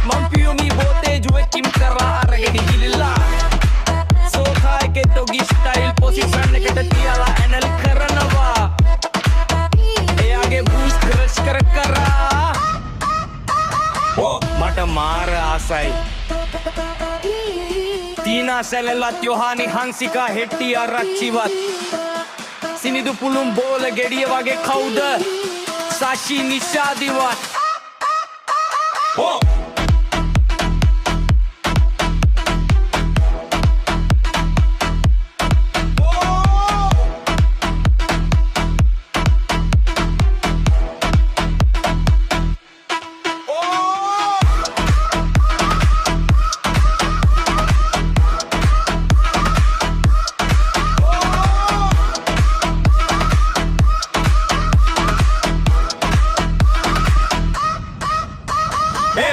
Mampiumi bote juve kim kara aragedi gililla So khai ke to gi style position eකට තියලා ඇනල් කරනවා එයාගේ බූස් crush කර කරා මට මාර ආසයි තීනා සැලලත් යොහානි හංසිකා හෙට්ටි ආරච්චිවත් සිනිදු පුළුම් බෝල ගෙඩිය වගේ කවුද සාෂි නිෂාදිවත්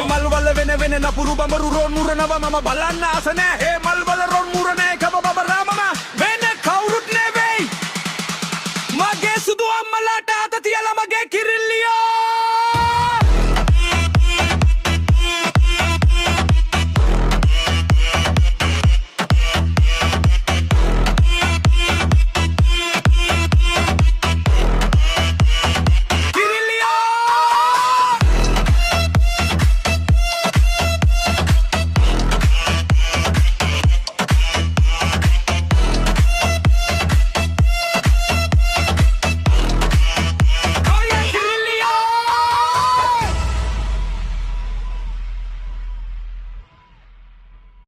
මල්වල වෙන වෙන නපුරු බඹරු රොන් මුරනවා මම බලන්න ආස නෑ හේ මල්වල රොන් මුරනේ